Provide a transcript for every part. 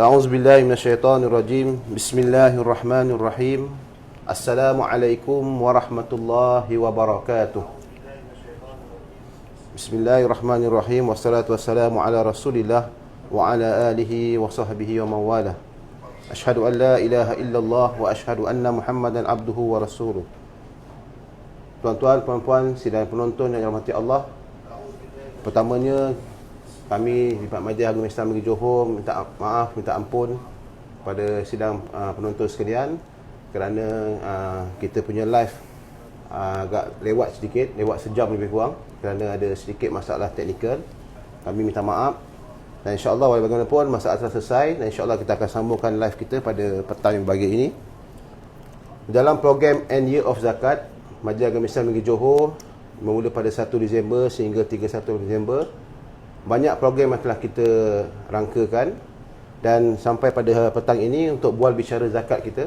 A'udzubillahi minasyaitonirrajim. Bismillahirrahmanirrahim. Assalamualaikum warahmatullahi wabarakatuh. Bismillahirrahmanirrahim. Wassalatu wassalamu ala Rasulillah wa ala alihi wa sahbihi wa mawalah. Asyhadu an la ilaha illallah wa asyhadu anna Muhammadan abduhu wa rasuluh. Tuan-tuan, puan-puan, sidang penonton yang dirahmati Allah. Pertamanya, kami di Pak Majlis Agama Islam Negeri Johor minta maaf, minta ampun pada sidang penonton sekalian kerana kita punya live agak lewat sedikit, lewat sejam lebih kurang kerana ada sedikit masalah teknikal. Kami minta maaf dan insya-Allah walaupun bagaimanapun masalah telah selesai dan insya-Allah kita akan sambungkan live kita pada petang yang bahagia ini. Dalam program End Year of Zakat, Majlis Agama Islam Negeri Johor bermula pada 1 Disember sehingga 31 Disember. Banyak program yang telah kita rangkakan dan sampai pada petang ini untuk bual bicara zakat kita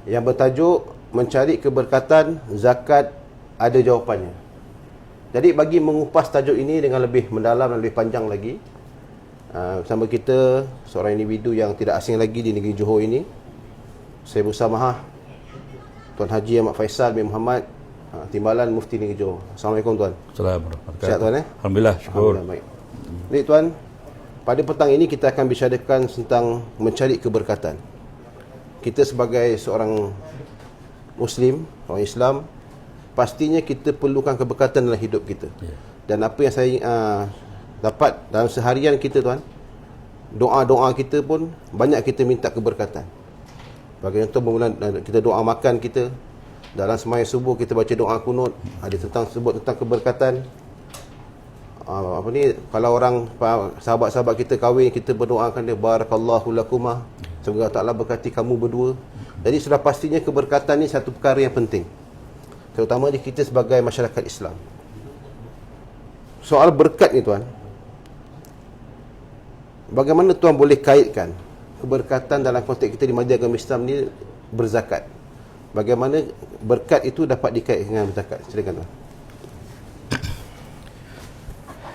yang bertajuk mencari keberkatan zakat ada jawapannya. Jadi bagi mengupas tajuk ini dengan lebih mendalam dan lebih panjang lagi, bersama kita seorang individu yang tidak asing lagi di negeri Johor ini, saya bersamahah Tuan Haji Ahmad Faisal bin Muhammad, Timbalan Mufti Negeri Johor. Assalamualaikum tuan. Assalamualaikum. Sihat tuan Alhamdulillah, syukur. Alhamdulillah, baik. Jadi tuan, pada petang ini kita akan bicarakan tentang mencari keberkatan. Kita sebagai seorang Muslim, orang Islam, pastinya kita perlukan keberkatan dalam hidup kita. Dan apa yang saya dapat dalam seharian kita tuan, doa-doa kita pun banyak kita minta keberkatan. Bagi contoh, kita doa makan kita, dalam sembahyang subuh kita baca doa kunut, ada sebut tentang keberkatan. Kalau orang sahabat-sahabat kita kahwin, kita berdoakan dia barakallahu lakumah, semoga Allah berkati kamu berdua. Jadi sudah pastinya keberkatan ni satu perkara yang penting, terutama di kita sebagai masyarakat Islam. Soal berkat ni tuan, bagaimana tuan boleh kaitkan keberkatan dalam konteks kita di Majlis Agama Islam ni berzakat? Bagaimana berkat itu dapat dikaitkan dengan zakat? Silakan tuan.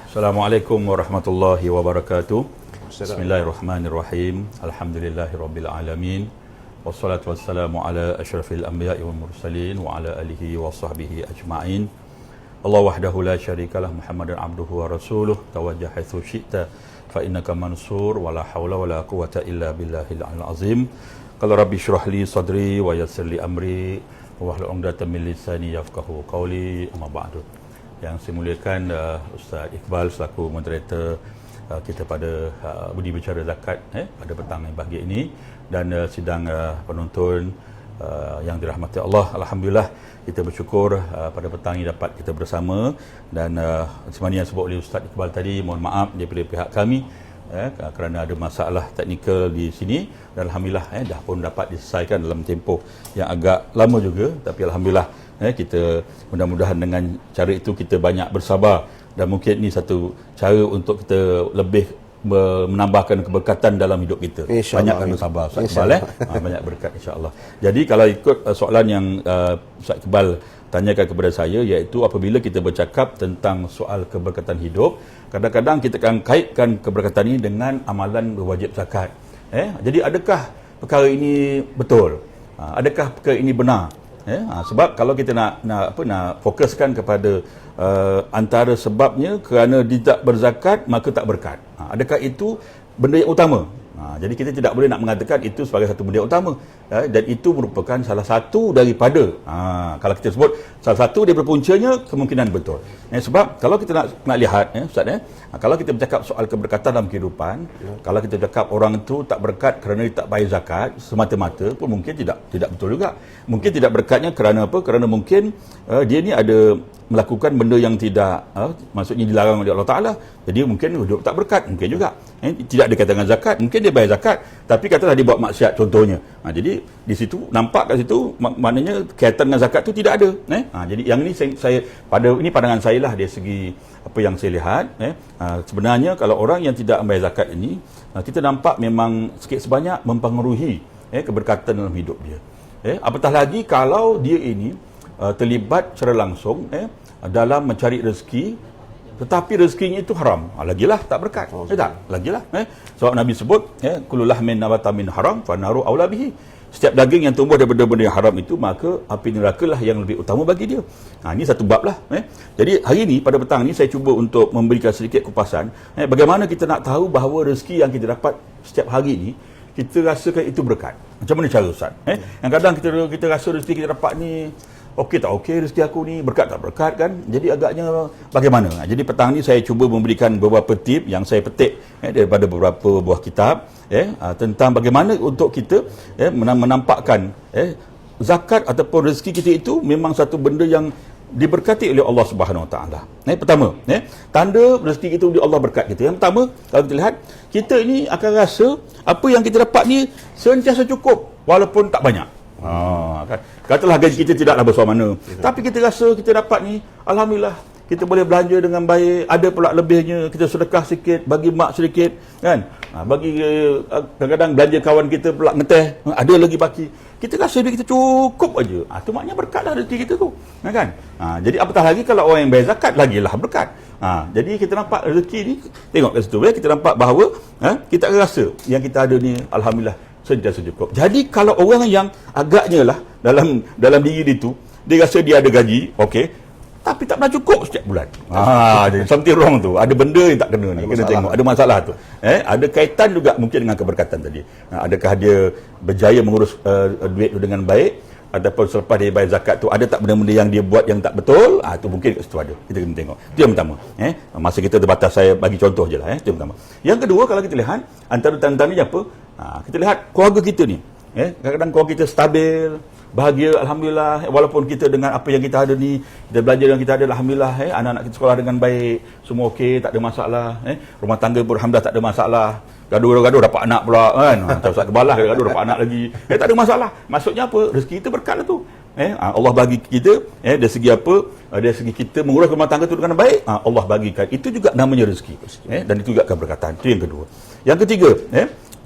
Assalamualaikum warahmatullahi wabarakatuh. Bismillahirrahmanirrahim. Alhamdulillahirabbil alamin. Wassalatu wassalamu ala asyrafil anbiya'i wal mursalin wa ala alihi wa sahbihi ajma'in. Allah wahdahu la syarikalah, Muhammadan abduhu wa rasuluh. Tawajjah haitsu syi'ta fa innaka mansur wa la haula wa la quwwata illa billahil azim. Qala rabbi syrah li sadri wa yassir li amri wa hlul 'uqdatam min lisani yafqahu qawli. Amma ba'du. Yang saya muliakan Ustaz Iqbal selaku moderator kita pada Budi Bicara Zakat pada petang yang bahagia ini, dan sidang penonton yang dirahmati Allah. Alhamdulillah kita bersyukur pada petang ini dapat kita bersama, dan sebenarnya yang sebut oleh Ustaz Iqbal tadi, mohon maaf daripada pihak kami kerana ada masalah teknikal di sini, dan alhamdulillah dah pun dapat diselesaikan dalam tempoh yang agak lama juga, tapi alhamdulillah kita mudah-mudahan dengan cara itu kita banyak bersabar, dan mungkin ini satu cara untuk kita lebih menambahkan keberkatan dalam hidup kita. Banyakkan bersabar, banyak berkat insya-Allah. Jadi kalau ikut soalan yang Ustaz Iqbal tanyakan kepada saya, iaitu apabila kita bercakap tentang soal keberkatan hidup, kadang-kadang kita akan kaitkan keberkatan ini dengan amalan berwajib zakat. Jadi adakah perkara ini betul? Adakah perkara ini benar? Sebab kalau kita nak fokuskan kepada antara sebabnya kerana tidak berzakat maka tak berkat. Adakah itu benda yang utama? Jadi kita tidak boleh nak mengatakan itu sebagai satu benda yang utama, dan itu merupakan salah satu daripada kalau kita sebut salah satu daripada puncanya, kemungkinan betul. Sebab kalau kita nak lihat Ustaz, kalau kita bercakap soal keberkatan dalam kehidupan, kalau kita bercakap orang itu tak berkat kerana dia tak bayar zakat semata-mata pun mungkin tidak betul juga. Mungkin tidak berkatnya kerana apa? Kerana mungkin dia ni ada melakukan benda yang tidak maksudnya dilarang oleh Allah Ta'ala, jadi mungkin hidup tak berkat, mungkin juga tidak ada kaitan dengan zakat, mungkin dia bayar zakat tapi katalah dia buat maksiat contohnya. Jadi di situ nampak kat situ maknanya kaitan dengan zakat tu tidak ada. Jadi yang ini saya pada ini pandangan saya lah dari segi apa yang saya lihat. Sebenarnya kalau orang yang tidak membayar zakat ini, kita nampak memang sikit sebanyak mempengaruhi keberkatan dalam hidup dia. Apatah lagi kalau dia ini terlibat secara langsung dalam mencari rezeki tetapi rezekinya itu haram. Lagilah tak berkat. Tak? Lagilah. Sebab Nabi sebut, kullu lahmin nabata min haram fa naru aula bihi. Setiap daging yang tumbuh daripada benda yang haram itu, maka api neraka lah yang lebih utama bagi dia. Ini satu bab lah. Jadi hari ini, pada petang ni, saya cuba untuk memberikan sedikit kupasan bagaimana kita nak tahu bahawa rezeki yang kita dapat setiap hari ni, kita rasakan itu berkat. Macam mana cara Ustaz? Kadang-kadang kita rasa rezeki kita dapat ni okey tak okey, rezeki aku ni berkat tak berkat kan. Jadi agaknya bagaimana? Jadi petang ni saya cuba memberikan beberapa tip yang saya petik daripada beberapa buah kitab tentang bagaimana untuk kita menampakkan zakat ataupun rezeki kita itu memang satu benda yang diberkati oleh Allah Subhanahu Wa Taala. Pertama, tanda rezeki itu Allah berkat kita. Yang pertama, kalau kita lihat, kita ini akan rasa apa yang kita dapat ni sentiasa cukup walaupun tak banyak. Kan? Katalah gaji kita tidaklah besar mana, tapi kita rasa kita dapat ni, alhamdulillah, kita boleh belanja dengan baik, ada pula lebihnya, kita sedekah sikit, bagi mak sedikit, kan? Bagi kadang-kadang belanja kawan kita pula ngeteh, ada lagi baki. Kita rasa duit kita cukup aja. Tu maknanya berkatlah rezeki kita tu, kan? Jadi apatah lagi kalau orang yang bayar zakat, lagilah berkat. Jadi kita nampak rezeki ni, tengok kat situ, kita nampak bahawa kita rasa yang kita ada ni, alhamdulillah, sentiasa cukup. Jadi kalau orang yang agaknya lah dalam diri dia tu, dia rasa dia ada gaji, okey, tapi tak pernah cukup setiap bulan. Jadi something wrong tu. Ada benda yang tak kena ni. Kena tengok. Ada masalah tu. Ada kaitan juga mungkin dengan keberkatan tadi. Adakah dia berjaya mengurus duit tu dengan baik, ataupun selepas dia bayar zakat tu ada tak benda-benda yang dia buat yang tak betul? Tu mungkin kat situ ada. Kita kena tengok. Itu yang pertama. Masa kita terbatas, saya bagi contoh je lah. Itu yang pertama. Yang kedua, kalau kita lihat antara tanda-tandanya apa? Kita lihat keluarga kita ni. Kadang-kadang keluarga kita stabil, bahagia, alhamdulillah, walaupun kita dengan apa yang kita ada ni, kita belajar yang kita ada, alhamdulillah, anak-anak kita sekolah dengan baik, semua okey, tak ada masalah, rumah tangga pun alhamdulillah tak ada masalah, gaduh-gaduh dapat anak pula kan, macam Ustaz Kebalah gaduh dapat anak lagi, tak ada masalah. Maksudnya apa? Rezeki kita berkat lah tu. Allah bagi kita, dari segi apa? Dari segi kita mengurus rumah tangga tu dengan baik, Allah bagikan. Itu juga namanya rezeki. Dan itu juga keberkatan. Itu yang kedua. Yang ketiga,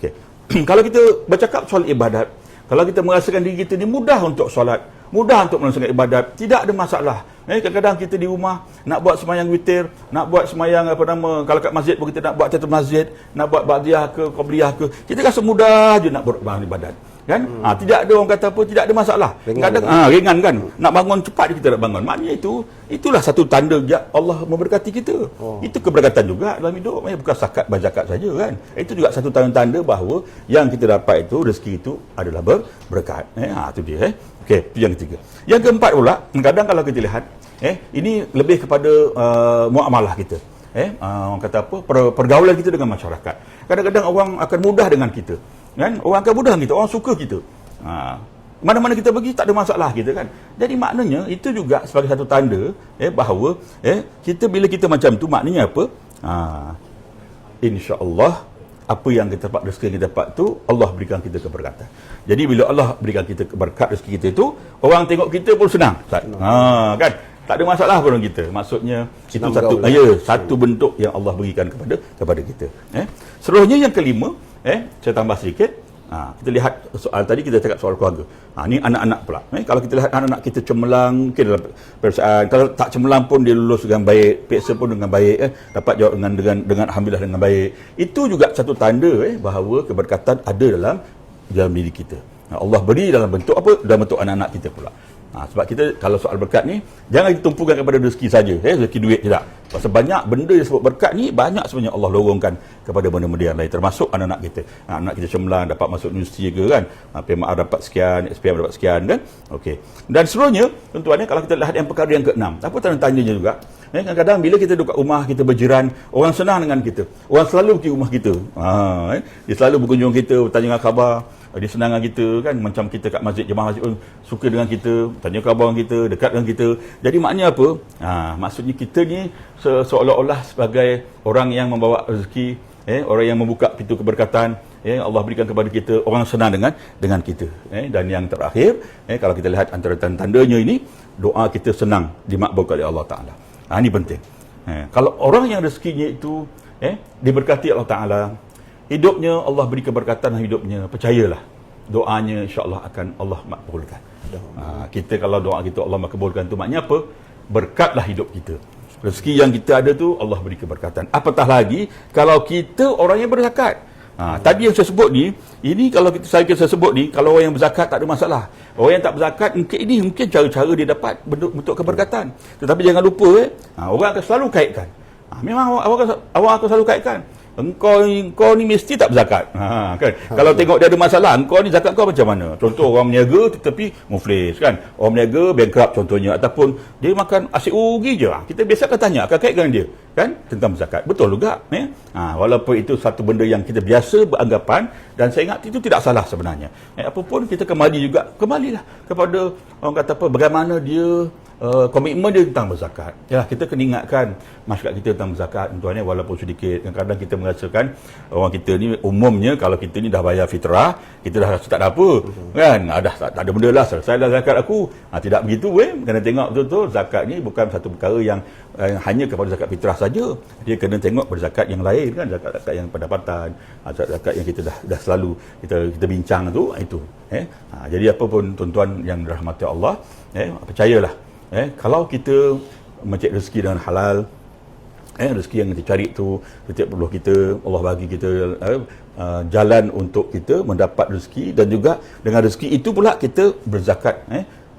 okay. Kalau kita bercakap soal ibadat, kalau kita merasakan diri kita ni mudah untuk solat, mudah untuk melaksanakan ibadat, tidak ada masalah. Kadang-kadang kita di rumah nak buat sembahyang witir, nak buat sembahyang kalau kat masjid pun kita nak buat tahiyatul masjid, nak buat ba'diyah ke qabliyah ke, kita rasa mudah je nak buat ibadat. Kan? Tidak ada orang kata apa, tidak ada masalah. Ringan kan. Nak bangun cepat kita nak bangun. Maknanya itulah satu tanda Allah memberkati kita. Itu keberkatan juga dalam hidup. Bukan zakat berzakat saja kan. Itu juga satu tanda-tanda bahawa yang kita dapat itu, rezeki itu adalah berkat. Itu dia. Okey, itu yang ketiga. Yang keempat pula, kadang kalau kita lihat, ini lebih kepada muamalah kita. Orang kata apa? Pergaulan kita dengan masyarakat. Kadang-kadang orang akan mudah dengan kita. Kan? Orang akan mudah kita, orang suka kita. Mana-mana kita pergi tak ada masalah kita kan. Jadi maknanya itu juga sebagai satu tanda bahawa kita bila kita macam tu, maknanya apa? Insya-Allah apa yang kita dapat, rezeki yang kita dapat tu, Allah berikan kita keberkatan. Jadi bila Allah berikan kita berkat rezeki kita itu, orang tengok kita pun senang. Kan? Tak ada masalah pun kita. Maksudnya senang itu satu bentuk yang Allah berikan kepada kita. Seterusnya yang kelima, saya tambah sedikit. Kita lihat soal tadi, kita cakap soal keluarga. Ni anak-anak pula. Kalau kita lihat anak-anak kita cemerlang, mungkin dalam perasaan, kalau tak cemerlang pun dia lulus dengan baik, peksa pun dengan baik, dapat jawab dengan alhamdulillah dengan baik. Itu juga satu tanda bahawa keberkatan ada dalam diri kita. Allah beri dalam bentuk apa? Dalam bentuk anak-anak kita pula. Sebab kita kalau soal berkat ni, jangan ditumpukan kepada rezeki saja, rezeki duit tidak. Pasal banyak benda yang sebut berkat ni, banyak sebenarnya Allah lorongkan kepada benda-benda yang lain, termasuk anak-anak kita. Anak kita cemerlang, dapat masuk universiti ke kan, PMA dapat sekian, SPM dapat sekian kan. Okey. Dan seterusnya, tuan-tuan, kalau kita lihat yang perkara yang keenam, apa tanda-tandanya juga? Kadang-kadang bila kita duduk kat rumah, kita berjiran, orang senang dengan kita. Orang selalu pergi rumah kita. Dia selalu berkunjung kita, bertanya khabar. Dia senang dengan kita kan, macam kita kat masjid, jemaah masjid pun suka dengan kita, tanya khabar kita, dekat dengan kita. Jadi maknanya apa? Maksudnya kita ni seolah-olah sebagai orang yang membawa rezeki, orang yang membuka pintu keberkatan, Allah berikan kepada kita, orang senang dengan kita. Dan yang terakhir, kalau kita lihat antara tanda-tandanya ini, doa kita senang dimakbulkan oleh Allah Ta'ala. Ini penting. Kalau orang yang rezekinya itu diberkati Allah Ta'ala, hidupnya Allah beri keberkatan hidupnya, percayalah doanya insya-Allah akan Allah makbulkan. Kita kalau doa kita Allah makbulkan tu maknanya apa? Berkatlah hidup kita. Rezeki yang kita ada tu Allah beri keberkatan. Apatah lagi kalau kita orang yang berzakat. Tadi yang saya sebut ni, ini kalau saya sebut ni, kalau orang yang berzakat tak ada masalah. Orang yang tak berzakat mungkin cara-cara dia dapat bentuk keberkatan. Tetapi jangan lupa orang akan selalu kaitkan. Memang awak akan selalu kaitkan. Engkau ni mesti tak berzakat. Kan? Kalau tengok dia ada masalah, engkau ni zakat kau macam mana? Contoh orang berniaga tetapi muflis kan. Orang berniaga bankrupt contohnya, ataupun dia makan asyik rugi je. Kita biasa akan tanya, akan kaitkan dia kan tentang zakat. Betul juga walaupun itu satu benda yang kita biasa beranggapan, dan saya ingat itu tidak salah sebenarnya. Apapun kita kembalilah kepada orang kata apa, bagaimana dia komitmen dia tentang berzakat. Ya, kita kena ingatkan masyarakat kita tentang berzakat tuan, walaupun sedikit. Kadang-kadang kita merasakan orang kita ni umumnya, kalau kita ni dah bayar fitrah, kita dah rasa tak ada apa kan, tak ada benda lah, selesai dah zakat aku. Tidak begitu kena tengok betul-betul zakat ni bukan satu perkara yang hanya kepada zakat fitrah saja. Dia kena tengok berzakat yang lain kan, zakat yang pendapatan, zakat yang kita dah selalu kita bincang itu. Jadi apa pun tuan-tuan yang dirahmati Allah, percayalah, kalau kita mencari rezeki dengan halal, rezeki yang kita cari tu setiap perlu kita, Allah bagi kita jalan untuk kita mendapat rezeki, dan juga dengan rezeki itu pula kita berzakat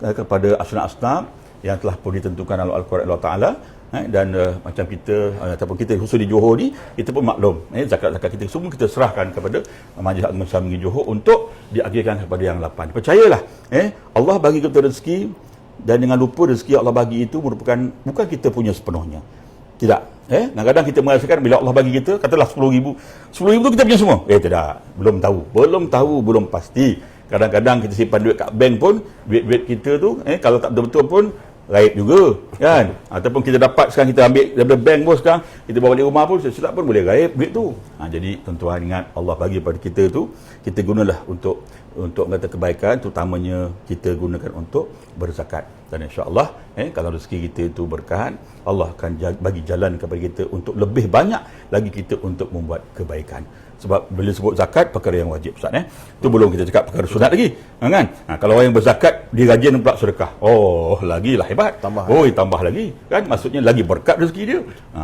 kepada asnaf-asnaf yang telah pun ditentukan oleh Al-Quran Allah Ta'ala. Dan macam kita ataupun kita khusus di Johor ni, kita pun maklum zakat-zakat kita semua kita serahkan kepada Majlis Agama Islam Negeri Johor untuk diagihkan kepada yang 8. Percayalah, Allah bagi kita rezeki, dan jangan lupa rezeki Allah bagi itu merupakan bukan kita punya sepenuhnya. Tidak. Kadang-kadang kita merasakan bila Allah bagi kita, katalah 10,000 tu kita punya semua. Tidak. Belum tahu, belum pasti. Kadang-kadang kita simpan duit kat bank pun, duit-duit kita tu, kalau tak betul-betul pun raib juga kan. Ataupun kita dapat sekarang, kita ambil daripada bank pun sekarang, kita bawa balik rumah pun silap pun boleh raib duit tu. Jadi tuan-tuan ingat, Allah bagi pada kita tu, kita gunalah untuk kata kebaikan, terutamanya kita gunakan untuk berzakat. Dan insya-Allah kalau rezeki kita itu berkah, Allah akan bagi jalan kepada kita untuk lebih banyak lagi kita untuk membuat kebaikan. Sebab bila sebut zakat, perkara yang wajib Ustaz. Itu belum kita cakap perkara sunat lagi kan. Kalau orang yang berzakat dia rajin pula sedekah, lagilah hebat, tambah lagi kan, maksudnya lagi berkat rezeki dia.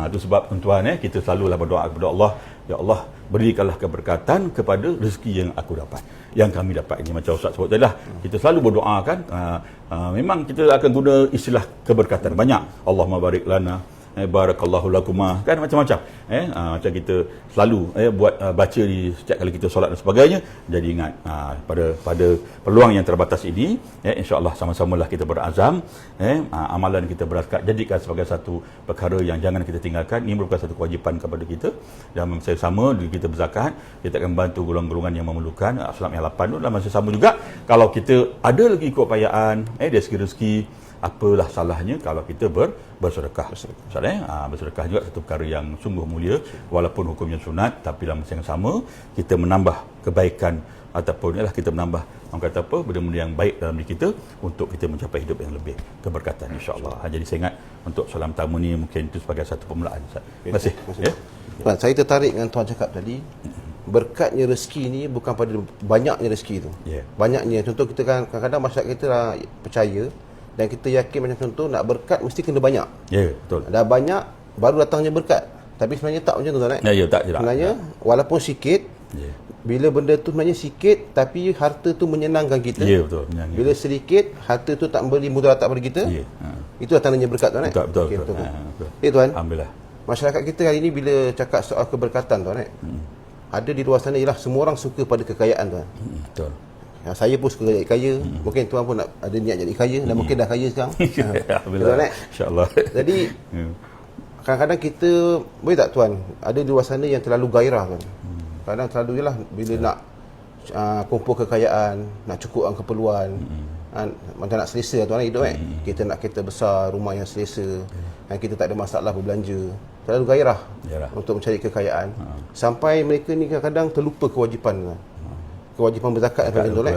Itu sebab tuan-tuan kita selalulah berdoa kepada Allah, ya Allah berikanlah keberkatan kepada rezeki yang aku dapat, yang kami dapat ini. Macam Ustaz sebut tadi lah, kita selalu berdoa kan. Memang kita akan guna istilah keberkatan banyak, Allahumma barik lana, barakallahu lakuma kan, macam-macam macam kita selalu buat baca di setiap kali kita solat dan sebagainya. Jadi ingat pada peluang yang terbatas ini, insya-Allah sama-samalah kita berazam, amalan kita berzakat jadikan sebagai satu perkara yang jangan kita tinggalkan. Ini merupakan satu kewajipan kepada kita, dan masa sama kita berzakat, kita akan membantu golongan-golongan yang memerlukan. Asnaf yang 8 tu dalam masa sama juga, kalau kita ada lagi keupayaan dari segi rezeki, apalah salahnya kalau kita bersedekah. Bersedekah juga satu perkara yang sungguh mulia, walaupun hukumnya sunat, tapi dalam masa yang sama kita menambah kebaikan, ataupun kita menambah orang kata apa, benda-benda yang baik dalam diri kita untuk kita mencapai hidup yang lebih keberkatan, insya-Allah. Jadi saya ingat untuk soalan pertama ni mungkin itu sebagai satu permulaan. Terima kasih. Tuan, saya tertarik dengan tuan cakap tadi, berkatnya rezeki ni bukan pada banyaknya rezeki tu. Banyaknya, contoh kita kan kadang-kadang masyarakat kita percaya dan kita yakin macam contoh nak berkat mesti kena banyak. Betul. Dah banyak baru datangnya berkat. Tapi sebenarnya tak macam tu tuan. Tak. Sebenarnya walaupun sikit, bila benda tu sebenarnya sikit tapi harta tu menyenangkan kita. Betul. Bila sedikit, harta tu tak memberi mudarat pada kita. Itu tandanya berkat tuan. Betul. Tuan. Alhamdulillah. Masyarakat kita hari ini bila cakap soal keberkatan tuan, ada di luar sana ialah semua orang suka pada kekayaan tuan. Betul. Saya pun suka jadi kaya. Mungkin tuan pun nak ada niat jadi kaya, dan mungkin dah kaya sekarang. Alhamdulillah. Insya-Allah. Jadi kadang-kadang kita, boleh tak tuan, ada di luar sana yang terlalu gairah tuan. Kadang terlalu jelah bila nak kumpul kekayaan, nak cukupkan keperluan, macam nak selesa tuan hidup kita nak kereta besar, rumah yang selesa, dan kita tak ada masalah berbelanja. Terlalu gairah untuk mencari kekayaan, sampai mereka ni kadang-kadang terlupa kewajipan berzakat dan tuan.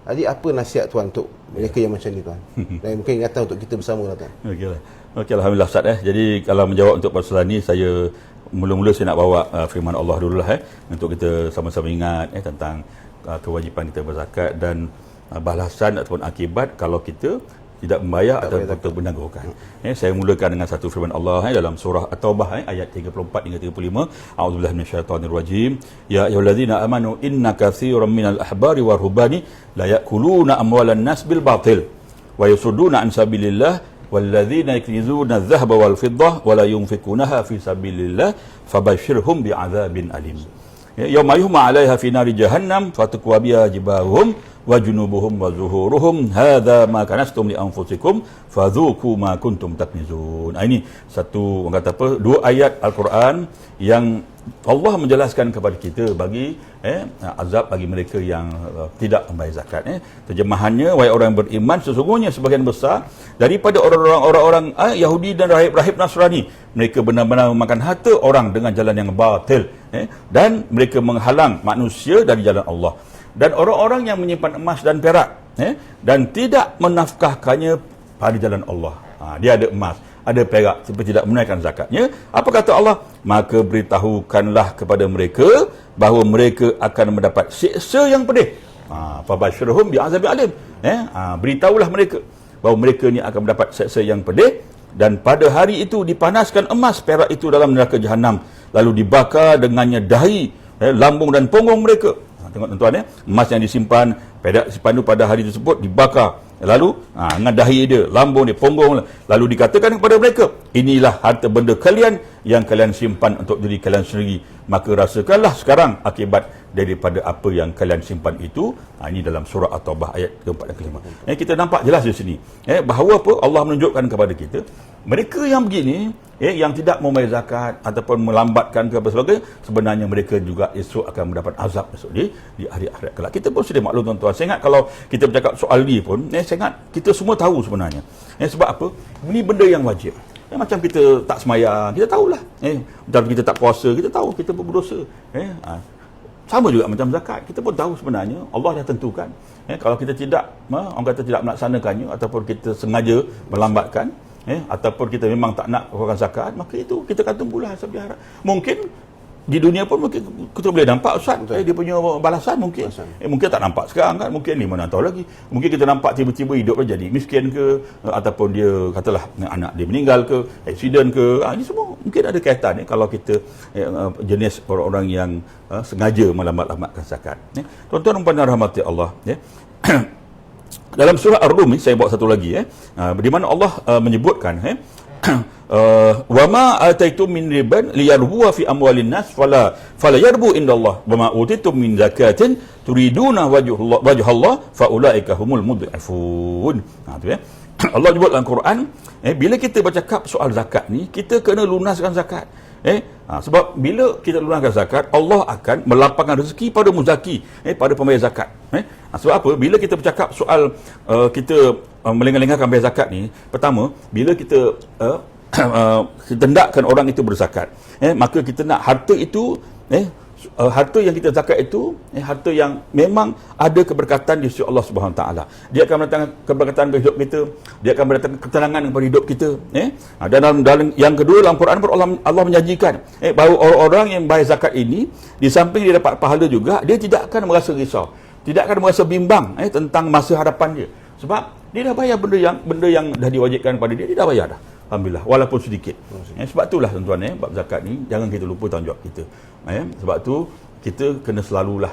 Jadi apa nasihat tuan untuk mereka yang macam ni tuan? Dan mungkin ingatan untuk kita bersama lah tuan. Okey, alhamdulillah Ustaz. Jadi kalau menjawab untuk persoalan ni, saya mula-mula saya nak bawa firman Allah dululah untuk kita sama-sama ingat tentang kewajipan kita berzakat dan balasan ataupun akibat kalau kita tidak membayar atau betul menangguhkan. Saya mulakan dengan satu firman Allah dalam surah At-Taubah ayat 34 hingga 35. A'udzubillahi minasyaitonir rajim. Ya ayyuhallazina amanu inna katsiran minal ahbari war ruhbani la ya'kuluna amwalan nas bil batil wa yasudduna an sabilillah walladzina yaknizuna adh-dhahaba wal fiddah wa la yunfikunaha fi sabilillah fabashshirhum bi'adzabin alim. Yauma yuhma 'alaiha fi nari jahannam fatukwa biha jibahuhum wa junubuhum wa zuhuruhum hadza ma kanastum li anfusikum fadzuku ma kuntum taknizun. Ini satu, orang kata apa, dua ayat Al-Quran yang Allah menjelaskan kepada kita bagi azab bagi mereka yang tidak membayar zakat. Terjemahannya, wahai orang yang beriman, sesungguhnya sebagian besar daripada orang-orang Yahudi dan rahib-rahib Nasrani, mereka benar-benar memakan harta orang dengan jalan yang batil, dan mereka menghalang manusia dari jalan Allah. Dan orang-orang yang menyimpan emas dan perak dan tidak menafkahkannya pada jalan Allah. Dia ada emas, ada perak, tapi tidak menunaikan zakatnya. Apa kata Allah? Maka beritahukanlah kepada mereka bahawa mereka akan mendapat siksa yang pedih. Fabashshirhum bi'adzabin alim. Beritahulah mereka bahawa mereka ni akan mendapat siksa yang pedih, dan pada hari itu dipanaskan emas perak itu dalam neraka jahanam, lalu dibakar dengannya dahi, lambung dan punggung mereka. Tengok tuan-tuan, emas yang disimpan, perak simpan pada hari tersebut dibakar, lalu dengan dahi dia, lambung dia, punggung, lalu dikatakan kepada mereka, inilah harta benda kalian yang kalian simpan untuk diri kalian sendiri, maka rasakanlah sekarang akibat daripada apa yang kalian simpan itu. Ini dalam surah At-Taubah ayat ke-4 dan ke-5. Kita nampak jelas di sini bahawa apa, Allah menunjukkan kepada kita mereka yang begini, yang tidak membayar zakat ataupun melambatkan ke apa sebagainya, sebenarnya mereka juga esok akan mendapat azab esok di hari akhirat kelak. Kita pun sudah maklum tuan-tuan. Saya ingat kalau kita bercakap soal ni pun, saya ingat kita semua tahu sebenarnya. Sebab apa? Ini benda yang wajib. Macam kita tak semayang, kita tahulah. Macam kita tak puasa, kita tahu kita pun berdosa. Sama juga macam zakat. Kita pun tahu sebenarnya Allah dah tentukan. Kalau kita tidak, orang kata tidak melaksanakannya, ataupun kita sengaja melambatkan, ataupun kita memang tak nak keluarkan zakat, maka itu kita akan tunggulah hasab di akhirat. Mungkin di dunia pun mungkin kita boleh nampak Ustaz, dia punya balasan mungkin. Mungkin tak nampak sekarang kan, mungkin 5 tahun lagi. Mungkin kita nampak tiba-tiba hidup dia jadi miskin ke, ataupun dia katalah anak dia meninggal ke, aksiden ke. Ini semua mungkin ada kaitan kalau kita jenis orang-orang yang sengaja melambat-lambatkan zakat. Tuan-tuan dan puan-puan rahmati Allah, dalam surah Ar-Rum, saya bawa satu lagi, di mana Allah menyebutkan, wa ma ataitum min riban liyarbu fi amwalin nas fala yarbu indallah wa ma utitum min zakatin turiduna wajhallah fa ulaika humul mudhifun. Allah sebut dalam Quran, bila kita bercakap soal zakat ni, kita kena lunaskan zakat. Sebab bila kita lunaskan zakat, Allah akan melapangkan rezeki pada muzaki, pada pembayar zakat. Sebab apa? Bila kita bercakap soal kita melengah-lengahkan bayar zakat ni, pertama, bila kita kita hendakkan orang itu berzakat, maka kita nak harta itu, harta yang kita zakat itu, harta yang memang ada keberkatan di sisi Allah Subhanahu Wa Taala. Dia akan mendatangkan keberkatan bagi hidup kita, dia akan mendatangkan ketenangan kepada hidup kita. Dan dalam yang kedua, dalam Quran pun Allah menjanjikan bahawa orang-orang yang bayar zakat ini, di samping dia dapat pahala juga, dia tidak akan merasa risau, tidak akan merasa bimbang tentang masa hadapan dia. Sebab dia dah bayar benda yang dah diwajibkan pada dia dah bayar dah. Alhamdulillah, walaupun sedikit. Sebab itulah tuan-tuan, bab zakat ni jangan kita lupa tanggungjawab kita. Sebab tu kita kena selalulah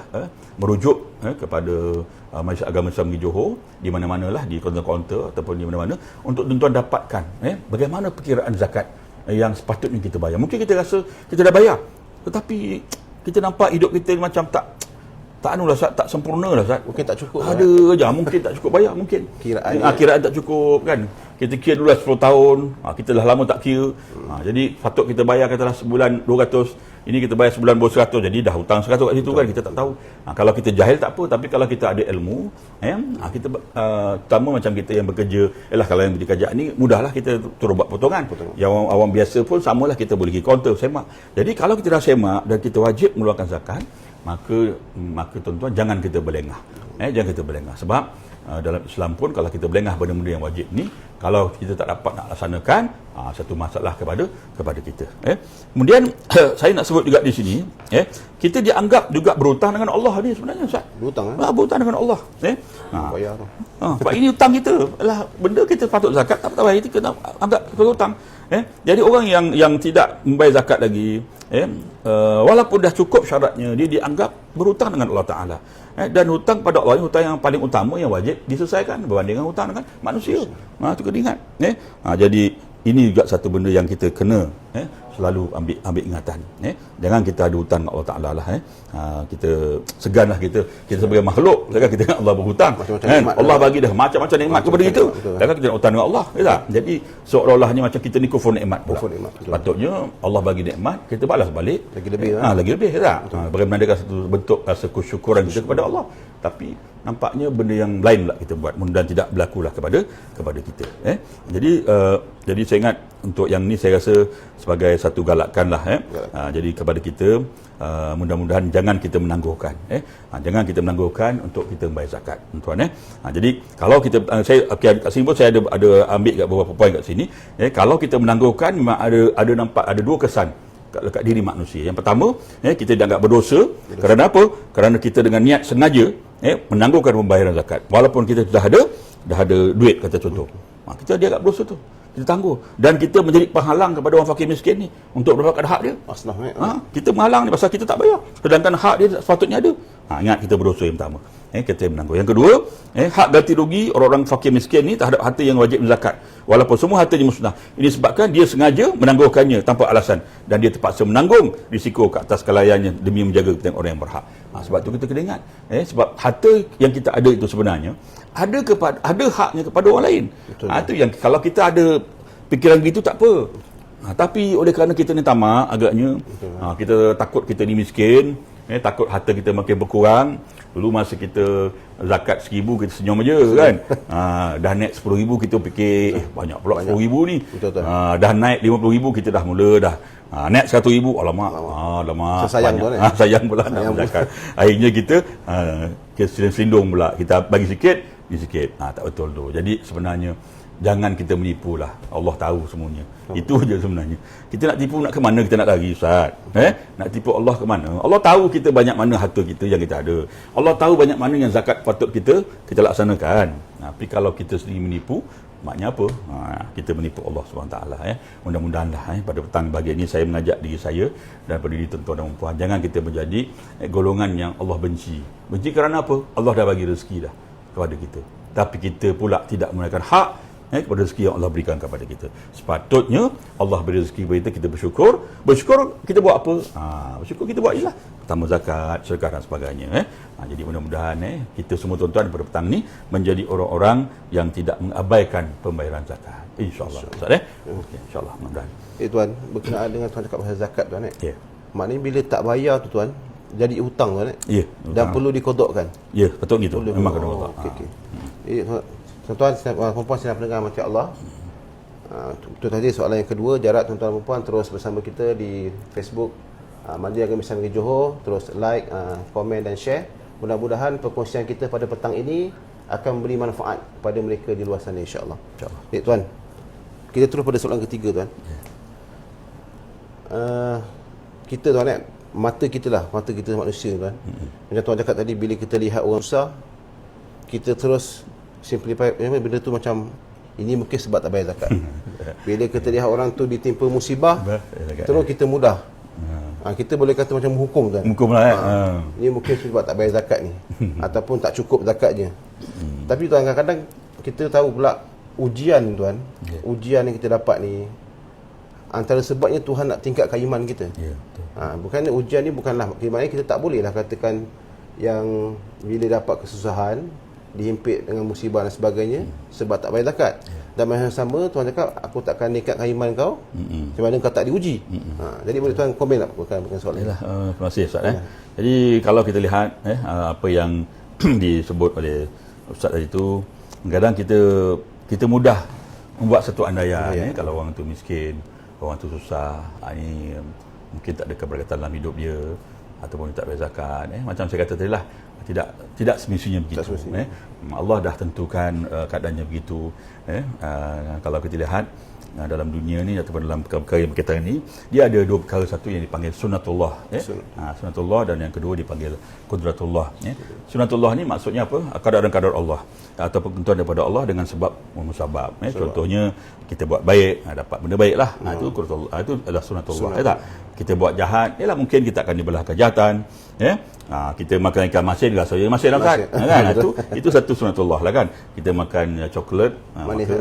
merujuk kepada Majlis Agama Islam di Johor, di mana-manalah, di kaunter-kaunter ataupun di mana-mana, untuk tuan-tuan dapatkan bagaimana perkiraan zakat yang sepatutnya kita bayar. Mungkin kita rasa kita dah bayar, tetapi kita nampak hidup kita macam tak anulah Ustaz, tak sempurna lah Ustaz. Mungkin tak cukup. Ada je, mungkin tak cukup bayar, mungkin. Kiraan tak cukup kan. Kita kira dulu 10 tahun, kita dah lama tak kira. Jadi patut kita bayar katalah sebulan 200, ini kita bayar sebulan 100, jadi dah hutang 100 kat situ kan, kita tak tahu. Kalau kita jahil tak apa, tapi kalau kita ada ilmu, kita terutama macam kita yang bekerja, kalau yang bekerja ni mudahlah kita turut buat potongan. Yang awam biasa pun samalah, kita boleh pergi kaunter semak. Jadi kalau kita dah semak dan kita wajib mengeluarkan zakat, maka tuan-tuan jangan kita berlengah. Jangan kita berlengah, sebab dalam Islam pun kalau kita berlengah benda-benda yang wajib ni, kalau kita tak dapat nak laksanakan, satu masalah kepada kita. Kemudian saya nak sebut juga di sini, kita dianggap juga berhutang dengan Allah ni sebenarnya, Ustaz. Berhutang Berhutang dengan Allah. Bayar tu. Sebab ini hutang kita. Lah benda kita patut zakat, tak bayar, kita kena anggap berhutang. Jadi orang yang tidak membayar zakat lagi, walaupun dah cukup syaratnya, dia dianggap berhutang dengan Allah Ta'ala. Dan hutang pada Allah ni hutang yang paling utama yang wajib diselesaikan berbanding dengan hutang dengan manusia. Itu kena ingat. Jadi ini juga satu benda yang kita kena selalu ambil ingatan. Jangan kita ada hutang dengan Allah Ta'ala lah. Kita seganlah kita sebagai makhluk, sekarang kita dengan Allah berhutang. Allah bagi dah macam-macam nikmat kepada kita. Sekarang kita nak hutang dengan Allah. Jadi seolah-olahnya macam kita ni kufur nikmat pula. Patutnya Allah bagi nikmat, kita balas balik. Lagi lebih. Bagi menandakan satu bentuk rasa kesyukuran kita kepada Allah. Tapi nampaknya benda yang lain pula kita buat, mudah tidak berlakulah kepada kita. Jadi saya ingat untuk yang ni saya rasa sebagai satu galakan lah. Jadi kepada kita, mudah-mudahan jangan kita menangguhkan. Jangan kita menangguhkan untuk kita membayar zakat, tuan. Jadi kalau kita, kat sini pun saya ada ambil kat beberapa poin kat sini. Kalau kita menangguhkan, memang ada nampak ada dua kesan dekat diri manusia. Yang pertama, kita dianggap berdosa. Kerana apa? Kerana kita dengan niat sengaja menangguhkan pembayaran zakat. Walaupun kita dah ada duit, kata contoh. Kita dianggap berdosa tu. Kita tangguh. Dan kita menjadi penghalang kepada orang fakir miskin ni untuk mendapatkan hak dia. Kita menghalang ni pasal kita tak bayar. Sedangkan hak dia sepatutnya ada. Ingat, kita berdosa yang pertama. Kita menangguh. Yang kedua, hak ganti rugi orang-orang fakir miskin ni terhadap harta yang wajib zakat. Walaupun semua hartanya musnah. Ini sebabkan dia sengaja menangguhkannya tanpa alasan. Dan dia terpaksa menanggung risiko ke atas kelalaiannya demi menjaga kepentingan orang yang berhak. Sebab tu kita kena ingat. Sebab harta yang kita ada itu sebenarnya ada haknya kepada orang lain. Itu yang kalau kita ada fikiran begitu tak apa. Tapi oleh kerana kita ni tamak agaknya, kita takut kita ni miskin, takut harta kita makin berkurang. Dulu masa kita zakat 1,000 kita senyum aja kan. Dah naik 10,000 kita fikir banyak pula 10,000 ni. Dah naik 50,000 kita dah mula dah naik 100,000, alamak. Sayang tu sayang pula nak zakat. Akhirnya kita selindung pula. Kita bagi sikit, tak betul tu. Jadi sebenarnya jangan kita menipu lah. Allah tahu semuanya. Itu je sebenarnya. Kita nak tipu nak ke mana kita nak lari, Ustaz? Nak tipu Allah ke mana? Allah tahu kita banyak mana harta kita yang kita ada. Allah tahu banyak mana yang zakat patut kita laksanakan. Tapi kalau kita sendiri menipu, maknanya apa? Kita menipu Allah SWT. Mudah-mudahanlah pada petang bahagian ini saya mengajak diri saya dan pada diri tuan-tuan dan puan, jangan kita menjadi golongan yang Allah benci. Benci kerana apa? Allah dah bagi rezeki dah kepada kita. Tapi kita pula tidak menggunakan hak kepada rezeki yang Allah berikan kepada kita. Sepatutnya Allah beri rezeki kepada kita bersyukur. Bersyukur kita buat apa? Bersyukur kita buat ialah pertama zakat, sedekah dan sebagainya. Jadi mudah-mudahan kita semua tuan-tuan pada petang ni menjadi orang-orang yang tidak mengabaikan pembayaran zakat. InsyaAllah. Okey, insyaAllah. Mudah-mudahan. Tuan, berkenaan dengan tuan cakap pasal zakat tuan. Maknanya bila tak bayar tu tuan, jadi hutang tuan. Dan perlu dikodokkan. Betul gitu. Memang kena kodok. Tuan-tuan dan puan sedang pendengar Masya Allah. Itu tadi soalan yang kedua. Jarak tuan-tuan dan puan terus bersama kita di Facebook Majlis Agama Islam Negeri Johor. Terus like, komen dan share. Mudah-mudahan perkongsian kita pada petang ini akan memberi manfaat kepada mereka di luar sana, insya-Allah. Tuan, kita terus pada soalan ketiga tuan. Kita tuan mata kita manusia tuan. Macam tuan cakap tadi, bila kita lihat orang susah, kita terus simplify benda tu macam ini mungkin sebab tak bayar zakat. Bila kita lihat orang tu ditimpa musibah, terus kita mudah. Kita boleh kata macam menghukum tuan. Ini mungkin sebab tak bayar zakat ni ataupun tak cukup zakatnya. Tapi tuan, kadang-kadang kita tahu pula ujian tuan, ujian yang kita dapat ni antara sebabnya Tuhan nak tingkatkan iman kita. Bukan ujian ni bukanlah maknanya kita tak boleh lah katakan yang bila dapat kesusahan, dihimpit dengan musibah dan sebagainya sebab tak bayar zakat. Dan masa yang sama Tuhan cakap, aku takkan nikatkan iman kau sebab mana kau tak diuji. Jadi boleh Tuan komen tak bukan soalan ni. Terima kasih Ustaz. Jadi kalau kita lihat apa yang disebut oleh Ustaz tadi tu, kadang kita mudah membuat satu andaian kalau orang tu miskin, orang tu susah, ini mungkin tak ada keberkatan dalam hidup dia ataupun tak bayar zakat. Macam saya kata tadi lah, tidak semestinya begitu. Allah dah tentukan keadaannya begitu. Kalau kita lihat dalam dunia ni ataupun dalam perkara yang berkaitan ini, dia ada dua perkara, satu yang dipanggil sunnatullah, sunnatullah, dan yang kedua dipanggil qudratullah. Sunnatullah ni maksudnya apa? Kadar-kadar Allah ataupun ketentuan daripada Allah dengan sebab musabab. Contohnya kita buat baik, dapat benda baiklah. Itu qudratullah, itu adalah sunnatullah. Tak? Kita buat jahat, ialah mungkin kita akan dibelah kejahatan. Kita makan ikan masin, rasa masin lah kan. Itu satu sunnatullah lah kan. Kita makan coklat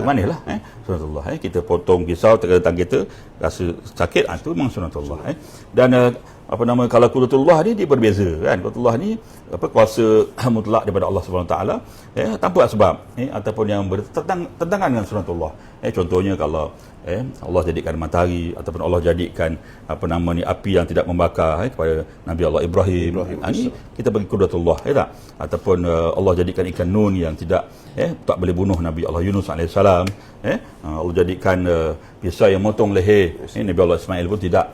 manis lah, sunnatullah. Kita potong pisau dekat tangan kita, rasa sakit, itu memang sunnatullah. Dan kalau qudratullah ni dia berbeza kan. Qudratullah ni kuasa mutlak daripada Allah Subhanahu taala, tanpa sebab ataupun yang bertentangan dengan sunnatullah. Contohnya kalau Allah jadikan matahari ataupun Allah jadikan api yang tidak membakar kepada Nabi Allah Ibrahim. Ini kita bagi qudratullah, tak? Ataupun Allah jadikan ikan nun yang tak boleh bunuh Nabi Allah Yunus AS. Allah jadikan pisau yang motong leher Nabi Allah Ismail pun tidak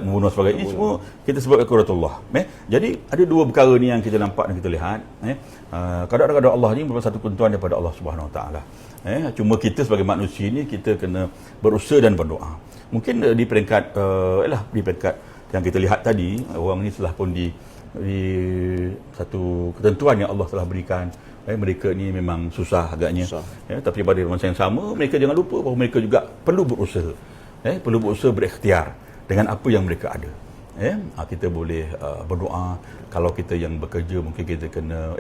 membunuh sebagai ini. Semua kita sebut qudratullah. Jadi ada dua perkara ni yang kita nampak dan kita lihat. Kadar-kadar Allah ni merupakan satu ketentuan daripada Allah Subhanahu Wa Taala. Cuma kita sebagai manusia ni kita kena berusaha dan berdoa. Mungkin di peringkat di peringkat yang kita lihat tadi, orang ni telah pun di satu ketentuan yang Allah telah berikan. Mereka ni memang susah agaknya. Tapi pada masa yang sama, mereka jangan lupa bahawa mereka juga perlu berusaha. Perlu berusaha berikhtiar dengan apa yang mereka ada. Kita boleh berdoa. Kalau kita yang bekerja, mungkin kita kena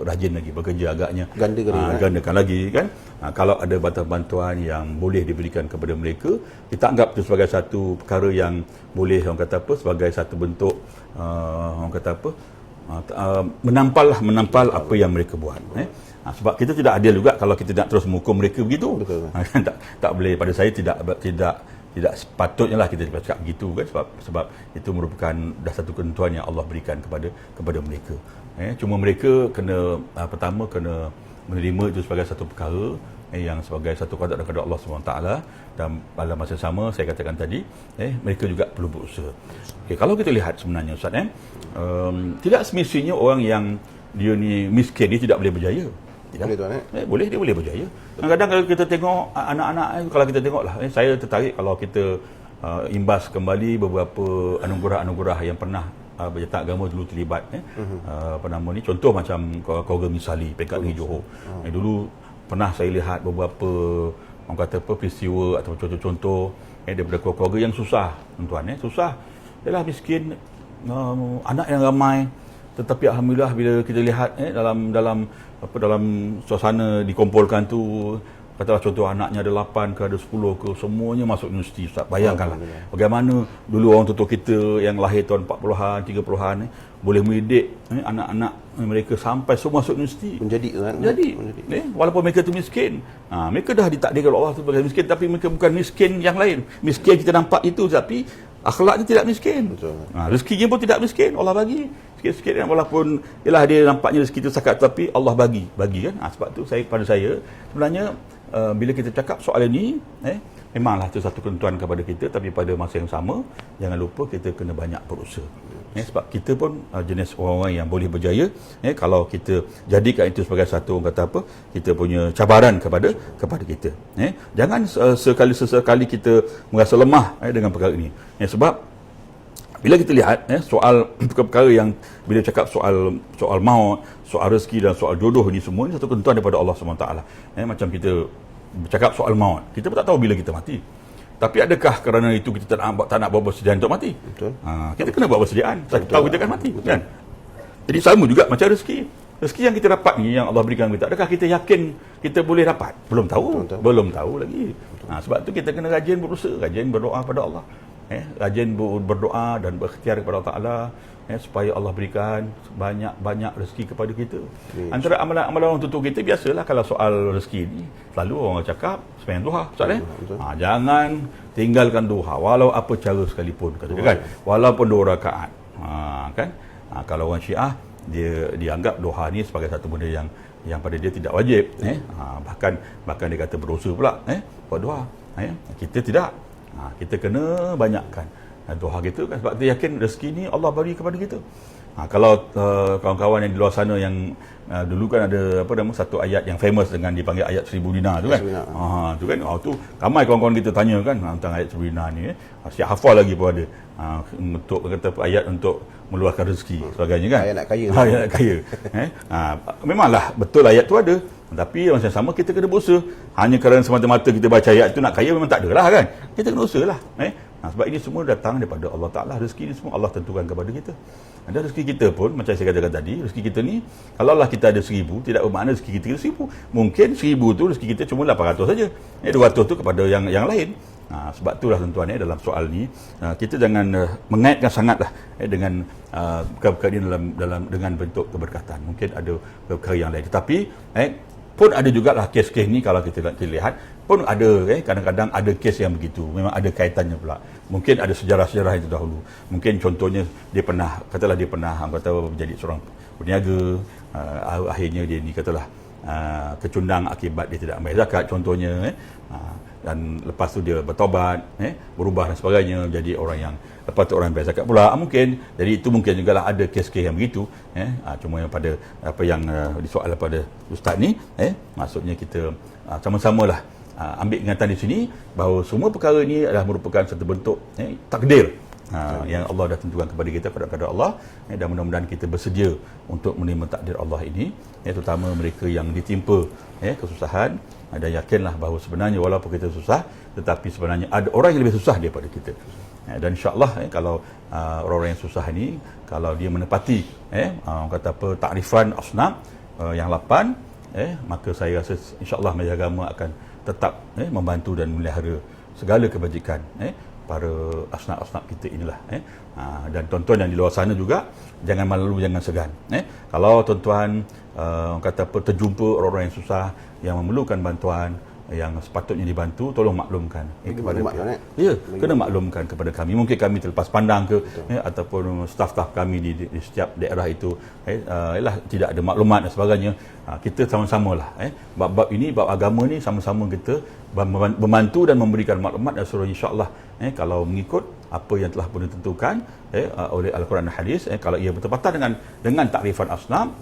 rajin lagi bekerja agaknya. Gandakan lagi kan. Kalau ada bantuan-bantuan yang boleh diberikan kepada mereka, kita anggap itu sebagai satu perkara yang boleh sebagai satu bentuk menampal apa yang mereka buat. Sebab kita tidak adil juga kalau kita nak terus menghukum mereka begitu. tak boleh. Pada saya tidak sepatutnya lah kita cakap begitu kan, sebab itu merupakan dah satu ketentuan yang Allah berikan kepada mereka. Cuma mereka kena pertama kena menerima itu sebagai satu perkara yang sebagai satu qadar daripada Allah SWT, dan pada masa sama saya katakan tadi mereka juga perlu berusaha. Kalau kita lihat sebenarnya Ustaz, tidak semestinya orang yang dia ni miskin dia tidak boleh berjaya. Boleh, dia boleh berjaya. Kadang-kadang kalau kita tengok anak-anak, kalau kita tengoklah, saya tertarik kalau kita imbas kembali beberapa anugerah-anugerah yang pernah berjata agama dulu terlibat. Contoh macam keluarga Misali peringkat negeri Johor. Dulu pernah saya lihat beberapa peristiwa atau contoh-contoh daripada keluarga yang susah, tuan-tuan, susah. Ialah miskin, anak yang ramai, tetapi alhamdulillah bila kita lihat dalam suasana dikumpulkan tu, katalah contoh anaknya ada 8 ke, ada 10 ke, semuanya masuk universiti. Ustaz, bayangkanlah bagaimana dulu orang tua kita yang lahir tahun 40-an, 30-an boleh mendidik anak-anak mereka sampai semua masuk universiti. Menjadi. Walaupun mereka tu miskin, mereka dah ditakdirkan Allah tu sebagai miskin, tapi mereka bukan miskin yang lain. Miskin kita nampak itu, tapi akhlaknya tidak miskin. Rezekinya pun tidak miskin, Allah bagi sikit-sikit, walaupun dia nampaknya rezeki itu sakat, tapi Allah bagi kan. Sebab tu pada saya sebenarnya bila kita cakap soal ini, memanglah itu satu ketentuan kepada kita, tapi pada masa yang sama jangan lupa kita kena banyak berusaha. Sebab kita pun jenis orang-orang yang boleh berjaya kalau kita jadikan itu sebagai satu kita punya cabaran kepada kita. Jangan sekali kita merasa lemah dengan perkara ini. Sebab bila kita lihat soal perkara yang bila cakap soal maut, soal rezeki dan soal jodoh ni, semua ni satu ketentuan daripada Allah SWT. Macam kita bercakap soal maut, kita pun tak tahu bila kita mati. Tapi adakah kerana itu kita tak nak buat persediaan untuk mati? Betul. Kita kena buat persediaan. Kita tahu kita akan mati, kan? Jadi sama juga macam rezeki. Rezeki yang kita dapat ni, yang Allah berikan kita, adakah kita yakin kita boleh dapat? Belum tahu lagi. Sebab tu kita kena rajin berusaha, rajin berdoa pada Allah. Rajin berdoa dan berikhtiar kepada Allah Ta'ala supaya Allah berikan banyak rezeki kepada kita. Antara amalan-amalan orang tutur kita, biasalah kalau soal rezeki ni selalu orang cakap sembahyang duha, jangan tinggalkan duha walau apa cara sekalipun, katakan walaupun 2 rakaat. Kan kalau orang Syiah dia anggap duha ni sebagai satu benda yang pada dia tidak wajib. Bahkan dia kata berdosa pula buat duha. Kita tidak. Kita kena banyakkan doa kita kan, sebab kita yakin rezeki ni Allah bagi kepada kita. Kalau kawan-kawan yang di luar sana yang dulu kan ada apa nama satu ayat yang famous dengan dipanggil ayat 1000 dinar tu kan. Tu kan. Tu ramai kawan-kawan kita tanya kan tentang ayat 1000 dinar ni. Siap hafal lagi pun ada. Untuk kata ayat untuk meluahkan rezeki sebagainya kan. Ayat nak kaya. Ayat nak kaya. Memanglah betul ayat tu ada. Tapi macam sama kita kena berusaha. Hanya kerana semata-mata kita baca ayat tu nak kaya memang tak adalah kan. Kita kena usahalah. Sebab ini semua datang daripada Allah Ta'ala. Rezeki ni semua Allah tentukan kepada kita. Dan rezeki kita pun, macam saya katakan tadi, rezeki kita ni, kalau Allah kita ada 1000, tidak bermakna rezeki kita 1000. Mungkin 1000 tu rezeki kita cuma 800 saja. 200 tu kepada yang lain. Sebab itulah tuan-tuan dalam soal ni, kita jangan mengaitkan sangatlah dengan perkara ini dengan bentuk keberkatan. Mungkin ada perkara yang lain. Tetapi pun ada jugalah kes-kes ni kalau kita lihat pun ada kadang-kadang ada kes yang begitu, memang ada kaitannya pula. Mungkin ada sejarah-sejarah itu dahulu. Mungkin contohnya dia pernah menjadi seorang peniaga, akhirnya dia ni katalah kecundang akibat dia tidak membayar zakat contohnya, dan lepas tu dia bertobat, berubah dan sebagainya, jadi orang yang lepas tu orang bayar zakat pula mungkin. Jadi itu mungkin jugalah ada kes-kes yang begitu. Cuma yang pada apa yang disoal pada ustaz ni, maksudnya kita sama-samalah ambil ingatan di sini bahawa semua perkara ini adalah merupakan satu bentuk takdir yang Allah dah tentukan kepada kita, kepada Allah, dan mudah-mudahan kita bersedia untuk menerima takdir Allah ini, terutama mereka yang ditimpa kesusahan, dan yakinlah bahawa sebenarnya walaupun kita susah, tetapi sebenarnya ada orang yang lebih susah daripada kita. Dan insya-Allah kalau orang-orang yang susah ini, kalau dia menepati kata apa takrifan asnaf yang 8, maka saya rasa insya-Allah majlis agama akan tetap membantu dan memelihara segala kebajikan para asnaf-asnaf kita inilah. Dan tuan-tuan yang di luar sana juga jangan malu, jangan segan. Kalau tuan-tuan kata apa terjumpa orang-orang yang susah, yang memerlukan bantuan, yang sepatutnya dibantu, tolong maklumkan kepada kena maklumkan kepada kami. Mungkin kami terlepas pandang ke, ataupun staf-staf kami di setiap daerah itu tidak ada maklumat dan sebagainya. Kita sama-samalah bab-bab ini, bab agama ni sama-sama kita membantu dan memberikan maklumat, dan suruh insya-Allah kalau mengikut apa yang telah pun ditentukan oleh Al-Quran dan Hadis, kalau ia bertepatan dengan takrifan asnaf,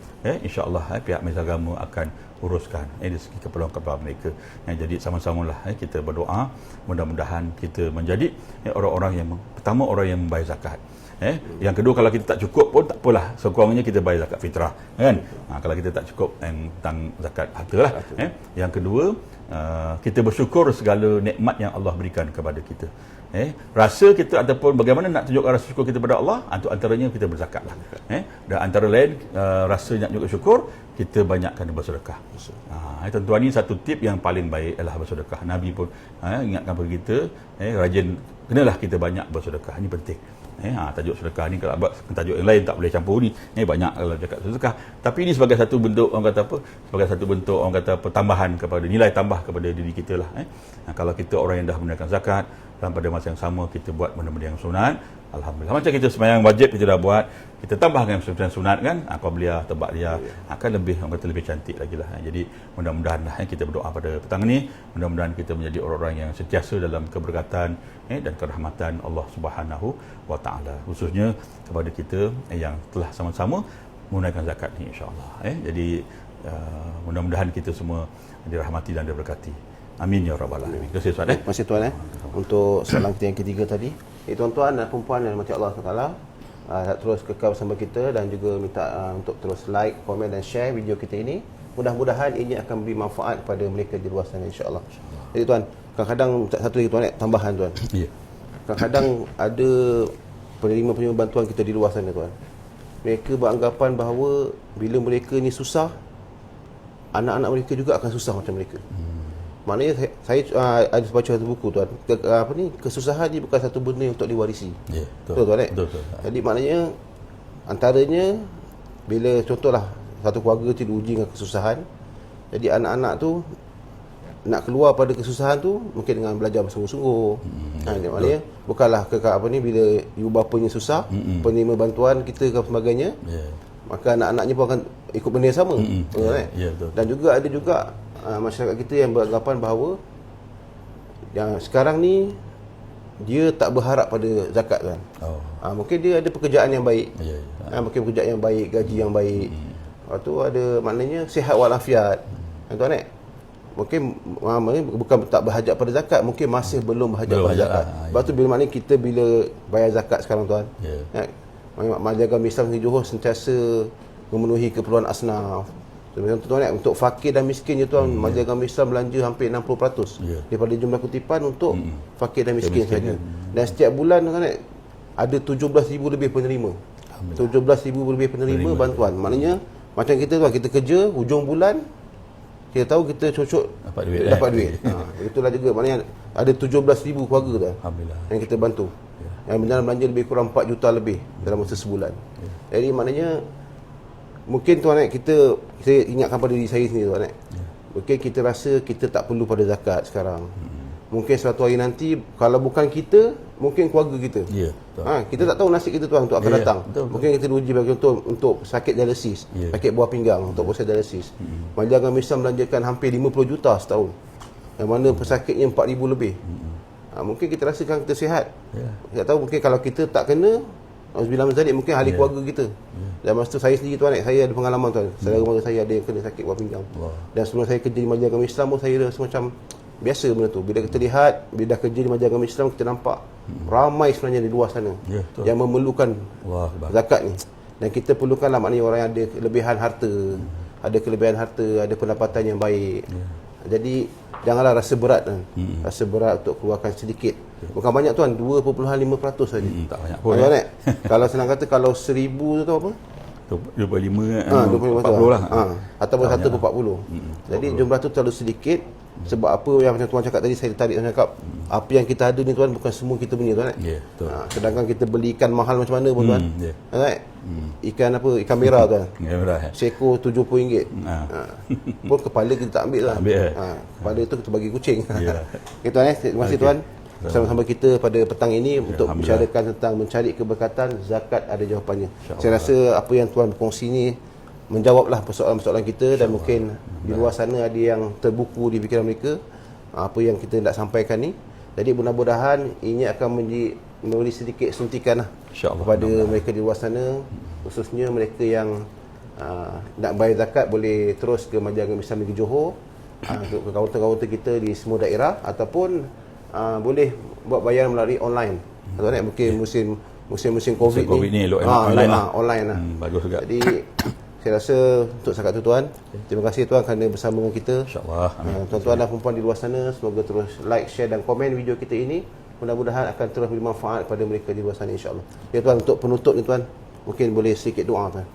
insya-Allah pihak majlis agama akan uruskan dari segi keperluan-keperluan mereka. Jadi sama-samalah kita berdoa mudah-mudahan kita menjadi orang-orang yang pertama, orang yang membayar zakat. Yang kedua, kalau kita tak cukup pun tak apalah, sekurang-kurangnya kita bayar zakat fitrah kan. Kalau kita tak cukup tentang zakat harta lah. Yang kedua, kita bersyukur segala nikmat yang Allah berikan kepada kita. Rasa kita ataupun bagaimana nak tunjukkan rasa syukur kita kepada Allah, antaranya kita berzakatlah. Dan antara lain rasa nak tunjukkan syukur, kita banyakkan bersedekah. Tuan-tuan, ni satu tip yang paling baik adalah bersedekah. Nabi pun ingatkan kepada kita, rajin kenalah kita banyak bersedekah. Ini penting. Tajuk sedekah ni kalau tajuk yang lain tak boleh campur ni. Banyak kalau cakap sedekah. Tapi ini sebagai satu bentuk orang kata apa? Sebagai satu bentuk orang kata apa, tambahan kepada nilai tambah kepada diri kita lah. Kalau kita orang yang dah menunaikan zakat dan pada masa yang sama kita buat benda-benda yang sunat, alhamdulillah. Macam kita sembahyang wajib kita dah buat, kita tambahkan sembahyang sunat kan, qabliyah, tabaiyah, akan lebih orang kata lebih cantik lagi lah. Jadi mudah-mudahanlah kita berdoa pada petang ni, mudah-mudahan kita menjadi orang-orang yang sentiasa dalam keberkatan dan kerahmatan Allah Subhanahu wa taala, khususnya kepada kita yang telah sama-sama menunaikan zakat ni insya-Allah. Jadi mudah-mudahan kita semua dirahmati dan diberkati. Amin ya rabbal alamin. Terima kasih Ustaz. Terima kasih tuan. Untuk soalan kita yang ketiga tadi, tuan-tuan dan puan-puan yang dirahmati Allah Taala, terus kekal bersama kita dan juga minta untuk terus like, komen dan share video kita ini. Mudah-mudahan ini akan beri manfaat kepada mereka di luar sana insya-Allah. Jadi tuan, kadang-kadang satu lagi tuan, tambahan tuan. Ya. Kadang-kadang ada penerima bantuan kita di luar sana tuan. Mereka beranggapan bahawa bila mereka ni susah, anak-anak mereka juga akan susah macam mereka. Maknanya saya ada baca satu buku tuan, kesusahan ni bukan satu benda untuk diwarisi. Ya, betul tuan. Betul. Jadi maknanya antaranya bila contohlah satu keluarga tu diuji dengan kesusahan, jadi anak-anak tu nak keluar pada kesusahan tu mungkin dengan belajar bersungguh-sungguh. Maknanya bukanlah bila ibu bapanya susah, penerima bantuan kita dan sebagainya, maka anak-anaknya pun akan ikut benda yang sama. Betul. Dan juga ada masyarakat kita yang beranggapan bahawa yang sekarang ni dia tak berharap pada zakat tuan. Mungkin dia ada pekerjaan yang baik. Mungkin pekerjaan yang baik, gaji yang baik. Lepas tu ada maknanya sihat walafiat. Tuan mungkin bukan tak berhajat pada zakat, mungkin masih belum berhajat pada zakat. Sebab tu bila maknanya kita bila bayar zakat sekarang tuan, Majlis Agama Islam di Johor sentiasa memenuhi keperluan asnaf. Contoh tuan, untuk fakir dan miskin je tuan, Majlis Agama Islam belanja hampir 60% daripada jumlah kutipan untuk fakir dan miskin saja. Dan setiap bulan tuan ada 17,000 lebih penerima. 17,000 lebih penerima bantuan. Maknanya macam kita tuan, kita kerja hujung bulan kita tahu kita cocok dapat duit. Itulah juga maknanya ada 17,000 keluarga tuan yang kita bantu. Yang belanja lebih kurang 4 juta lebih dalam masa sebulan. Jadi maknanya mungkin tuan saya ingatkan pada diri saya sendiri tuan mungkin kita rasa kita tak perlu pada zakat sekarang. Mungkin suatu hari nanti kalau bukan kita, mungkin keluarga kita. Kita tak tahu nasib kita tuan untuk akan datang. Mungkin kita diuji bagi untuk sakit dialisis, sakit buah pinggang, untuk proses dialisis. Majlis Agama Islam belanjakan hampir 50 juta setahun. Yang mana pesakitnya 4,000 lebih. Mungkin kita rasakan kita sihat. Tak tahu mungkin kalau kita tak kena, Alhamdulillah mazalik, mungkin ahli keluarga kita. Dan masa tu saya sendiri tuan, saya ada pengalaman tuan. Saudara mara saya ada yang kena sakit buah pinggang. Dan sebelum saya kerja di Majlis Agama Islam pun saya rasa macam biasa benda tu. Bila kita lihat, bila dah kerja di Majlis Agama Islam, kita nampak ramai sebenarnya di luar sana yang memerlukan zakat ni. Dan kita perlukanlah maknanya orang yang ada kelebihan harta, ada pendapatan yang baik. Jadi janganlah rasa berat kan. Rasa berat untuk keluarkan sedikit. Bukan banyak tuan, 2.5% saja. Tak banyak pun. Kalau senang kata kalau 1,000 tu apa? 25 40 lah. Ataupun 1/40. Jadi jumlah tu terlalu sedikit. Sebab apa yang macam tuan cakap tadi, saya tarik tuan cakap, apa yang kita ada ni tuan bukan semua kita punya tuan. Sedangkan kita beli ikan mahal macam mana pun tuan. Ikan apa? Ikan merah tuan. Seekor RM70. Pun kepala kita tak ambil tuan. Kepala tu kita bagi kucing. Okay, tuan terima kasih tuan. Bersama-sama kita pada petang ini untuk bicarakan tentang mencari keberkatan, zakat ada jawapannya. Saya rasa apa yang tuan berkongsi ni menjawablah persoalan-persoalan kita, dan mungkin di luar sana ada yang terbuku di fikiran mereka apa yang kita nak sampaikan ni. Jadi mudah-mudahan ini akan memberi sedikit suntikan kepada mereka di luar sana, khususnya mereka yang nak bayar zakat boleh terus ke Majlis Agama Islam Negeri Johor, ke kaunter-kaunter kita di semua daerah, ataupun boleh buat bayaran melalui online. Mungkin musim COVID ni online lah. Bagus juga. Jadi saya rasa untuk setakat tu tuan, terima kasih tuan kerana bersama dengan kita. InsyaAllah. Tuan-tuan dan perempuan di luar sana, semoga terus like, share dan komen video kita ini. Mudah-mudahan akan terus beri manfaat kepada mereka di luar sana, insyaAllah. Ya tuan, untuk penutup ni tuan, mungkin boleh sedikit doa tuan.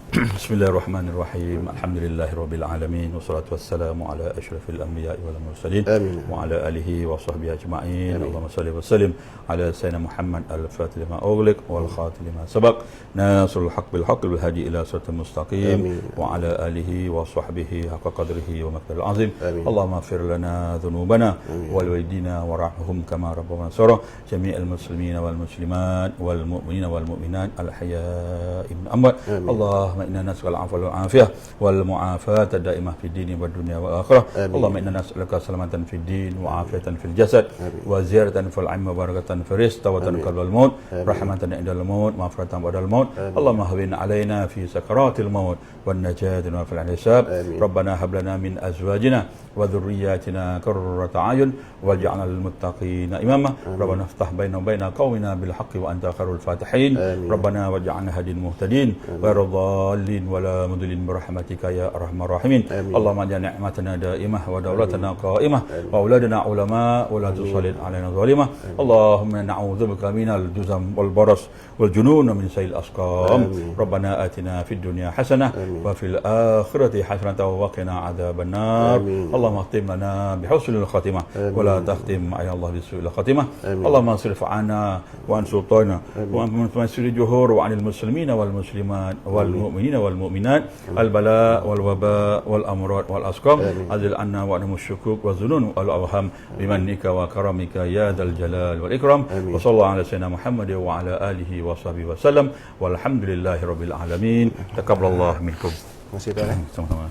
Bismillahirrahmanirrahim. Alhamdulillahirabbil alamin, wassalatu wassalamu ala asyrafil anbiya'i wal mursalin wa ala alihi wa sahbihi ajma'in. Allahumma shalli wa sallim ala sayyidina Muhammad al-fatih lima ughliq wal khatim lima sabaq, nasrul haqq bil haqq wal hadi ila siratal mustaqim wa ala alihi wa sahbihi haqqa qadrihi wa miqdaril azim. Allahumma ighfir lana dhunubana wal walidina warhamhum kama rabbana sara jami'al muslimina wal muslimat wal mu'minina wal mu'minat al ahya'i min amwat. Allahumma inna nas'aluka al-'afwa wal 'afiyah wal mu'afata daimah fid din wad dunya wal akhirah. Allahumma inna nas'aluka salamatan fid din wa 'afiyatan fil jasad wa ziyaratan fil 'ilmi wa barakatan fil rizq wa tawakkalul wal maut rahmatan indal maut ma'firatan ba'dal maut. Allahumma hawwin 'alaina fi sakaratil maut wan najati wa fil hisab. Rabbana hab lana min azwajina wa dhurriyyatina qurrata a'yun waj'alna lil muttaqina imama. Rabbana iftah bainana wa baina qaumina bil haqqi wa anta khairul fatihin. Rabbana waj'alna hadin muhtadin wa ضالين ولا مضلين برحمتك يا ارحم الراحمين. اللهم اجعل نعمتنا دائمه ودولتنا قائمه واولادنا علماء ولا تسلط علينا ظالمه. اللهم نعوذ بك من الجزم والبرص والجنون ومن سيء الاسقام. ربنا آتنا في الدنيا حسنه وفي الاخره حسنه وقنا عذاب النار. اللهم اختم لنا بحسن الخاتمه ولا تختم على الله بسوء الخاتمه. اللهم اصرف عنا وعن سلطاننا وعن مسجد الجهور وعن المسلمين والمسلمات والمؤمنين والمؤمنات البلاء والوباء والأمراض والأسقام. أزل عنا وعنهم الشكوك والظنون والأوهام بمنك وكرمك يا ذا الجلال والإكرام. وصلى الله على سيدنا محمد وعلى آله وصحبه وسلم والحمد لله رب العالمين. تقبل الله منكم. Terima kasih tuan.